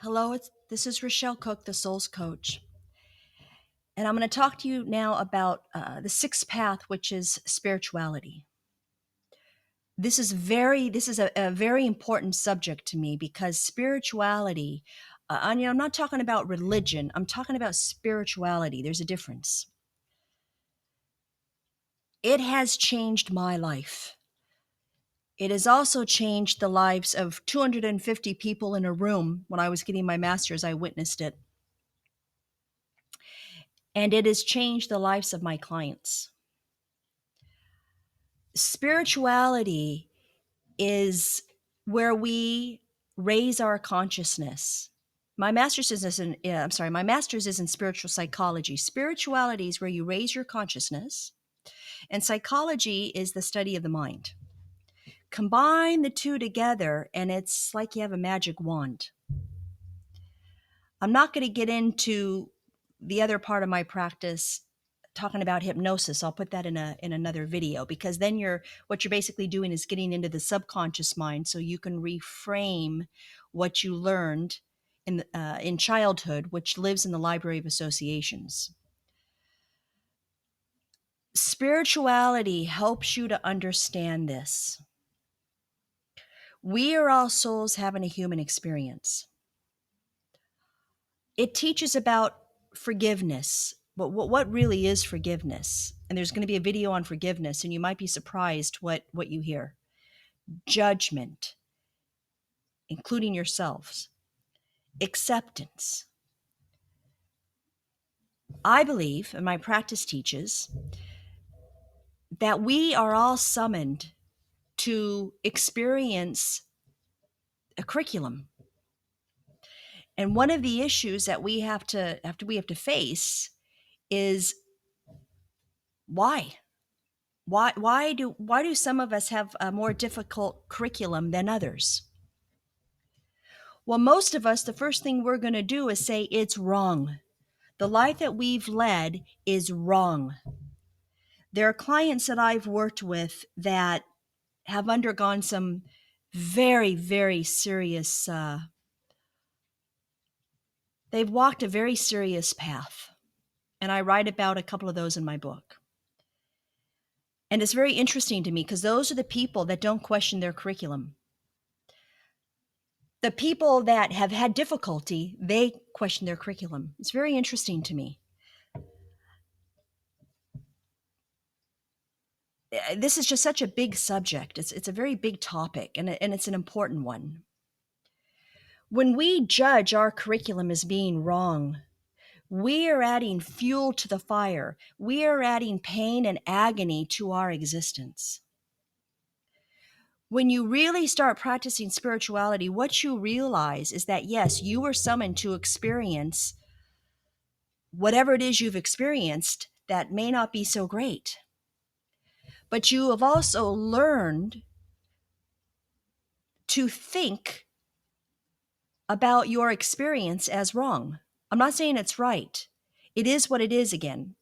Hello, this is Rochelle Cook, the Soul's Coach. And I'm going to talk to you now about the sixth path, which is spirituality. This is a very important subject to me because spirituality, I'm not talking about religion, I'm talking about spirituality. There's a difference. It has changed my life. It has also changed the lives of 250 people in a room. When I was getting my master's, I witnessed it. And it has changed the lives of my clients. Spirituality is where we raise our consciousness. My master's is in spiritual psychology. Spirituality is where you raise your consciousness, and psychology is the study of the mind. Combine the two together, and it's like you have a magic wand. I'm not going to get into the other part of my practice talking about hypnosis. I'll put that in another video, because then what you're basically doing is getting into the subconscious mind so you can reframe what you learned in childhood, which lives in the library of associations. Spirituality helps you to understand this. We are all souls having a human experience. It teaches about forgiveness. But what really is forgiveness? And there's going to be a video on forgiveness, and you might be surprised what you hear. Judgment, including yourselves. Acceptance. I believe, and my practice teaches, that we are all summoned to experience a curriculum. And one of the issues that we have to face is why? Why do some of us have a more difficult curriculum than others? Well, most of us, the first thing we're going to do is say it's wrong. The life that we've led is wrong. There are clients that I've worked with that have undergone some very, very serious, they've walked a very serious path. And I write about a couple of those in my book. And it's very interesting to me because those are the people that don't question their curriculum. The people that have had difficulty, they question their curriculum. It's very interesting to me. This is just such a big subject. It's a very big topic, and it's an important one. When we judge our curriculum as being wrong, we are adding fuel to the fire. We are adding pain and agony to our existence. When you really start practicing spirituality, what you realize is that, yes, you were summoned to experience whatever it is you've experienced that may not be so great. But you have also learned to think about your experience as wrong. I'm not saying it's right. It is what it is again.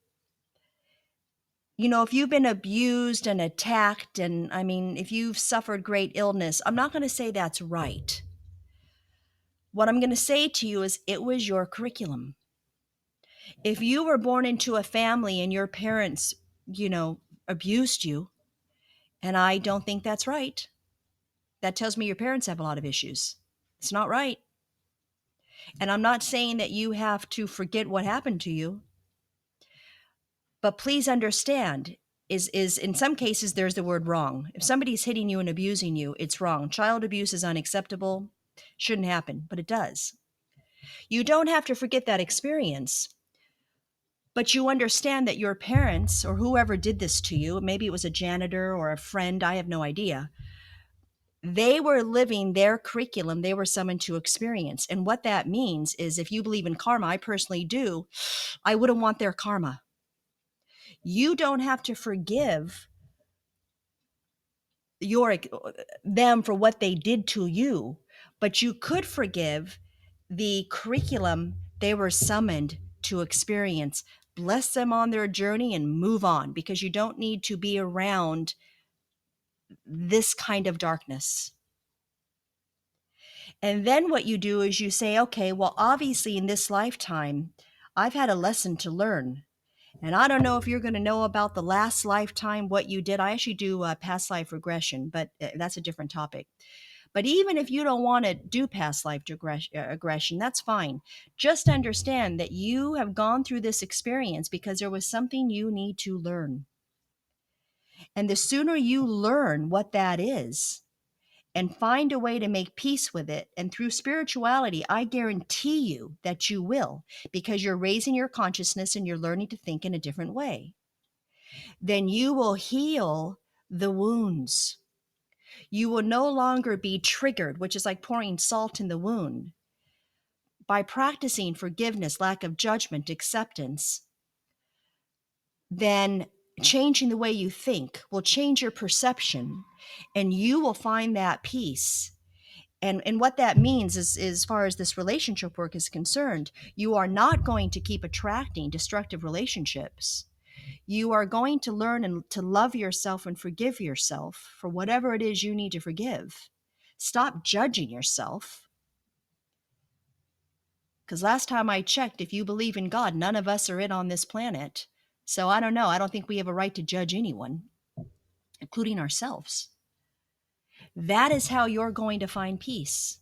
You know, if you've been abused and attacked, and I mean, if you've suffered great illness, I'm not going to say that's right. What I'm going to say to you is it was your curriculum. If you were born into a family and your parents, abused you, and I don't think that's right, that tells me your parents have a lot of issues. It's not right. And I'm not saying that you have to forget what happened to you, but please understand is in some cases there's the word wrong. If somebody's hitting you and abusing you, it's wrong. Child abuse is unacceptable. Shouldn't happen, but it does. You don't have to forget that experience, but you understand that your parents or whoever did this to you, maybe it was a janitor or a friend, I have no idea, they were living their curriculum they were summoned to experience. And what that means is, if you believe in karma, I personally do, I wouldn't want their karma. You don't have to forgive them for what they did to you, but you could forgive the curriculum they were summoned to experience. Bless them on their journey and move on, because you don't need to be around this kind of darkness. And then what you do is you say, okay, well, obviously in this lifetime, I've had a lesson to learn. And I don't know if you're going to know about the last lifetime, what you did. I actually do past life regression, but that's a different topic. But even if you don't want to do past life aggression, that's fine. Just understand that you have gone through this experience because there was something you need to learn. And the sooner you learn what that is and find a way to make peace with it, and through spirituality, I guarantee you that you will, because you're raising your consciousness and you're learning to think in a different way, then you will heal the wounds. You will no longer be triggered, which is like pouring salt in the wound. By practicing forgiveness, lack of judgment, acceptance, then changing the way you think will change your perception, and you will find that peace. And what that means is, as far as this relationship work is concerned, you are not going to keep attracting destructive relationships. You are going to learn and to love yourself and forgive yourself for whatever it is you need to forgive. Stop judging yourself. Because last time I checked, if you believe in God, none of us are it on this planet. So I don't know. I don't think we have a right to judge anyone, including ourselves. That is how you're going to find peace.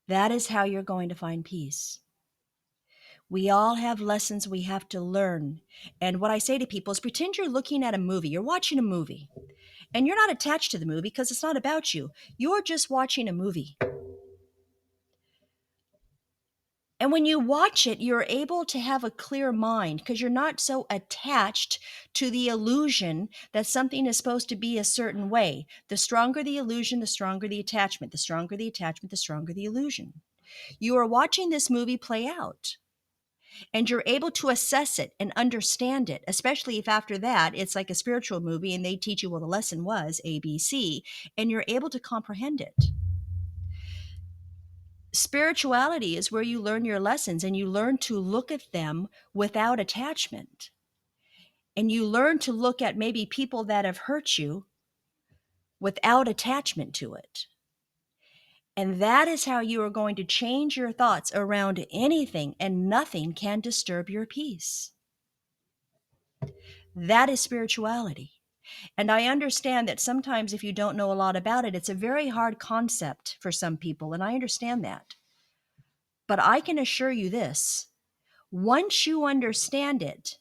That is how you're going to find peace. We all have lessons we have to learn. And what I say to people is pretend you're looking at a movie. You're watching a movie. And you're not attached to the movie because it's not about you. You're just watching a movie. And when you watch it, you're able to have a clear mind because you're not so attached to the illusion that something is supposed to be a certain way. The stronger the illusion, the stronger the attachment. The stronger the attachment, the stronger the illusion. You are watching this movie play out. And you're able to assess it and understand it, especially if after that it's like a spiritual movie and they teach you, well, the lesson was ABC, and you're able to comprehend it. Spirituality is where you learn your lessons and you learn to look at them without attachment. And you learn to look at maybe people that have hurt you without attachment to it. And that is how you are going to change your thoughts around anything, and nothing can disturb your peace. That is spirituality. And I understand that sometimes if you don't know a lot about it, it's a very hard concept for some people, and I understand that. But I can assure you this, once you understand it,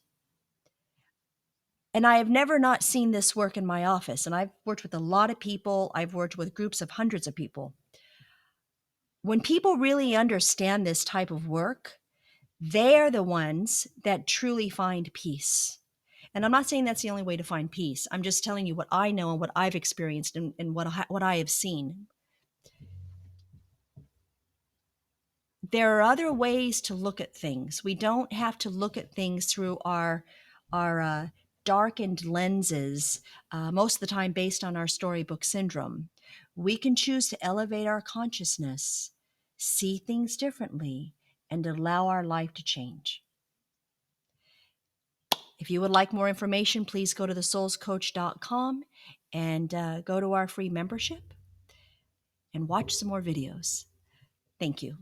and I have never not seen this work in my office, and I've worked with a lot of people, I've worked with groups of hundreds of people. When people really understand this type of work, they are the ones that truly find peace. And I'm not saying that's the only way to find peace. I'm just telling you what I know and what I've experienced, and what I have seen. There are other ways to look at things. We don't have to look at things through our darkened lenses, most of the time based on our storybook syndrome. We can choose to elevate our consciousness, see things differently, and allow our life to change. If you would like more information, please go to thesoulscoach.com and go to our free membership and watch some more videos. Thank you.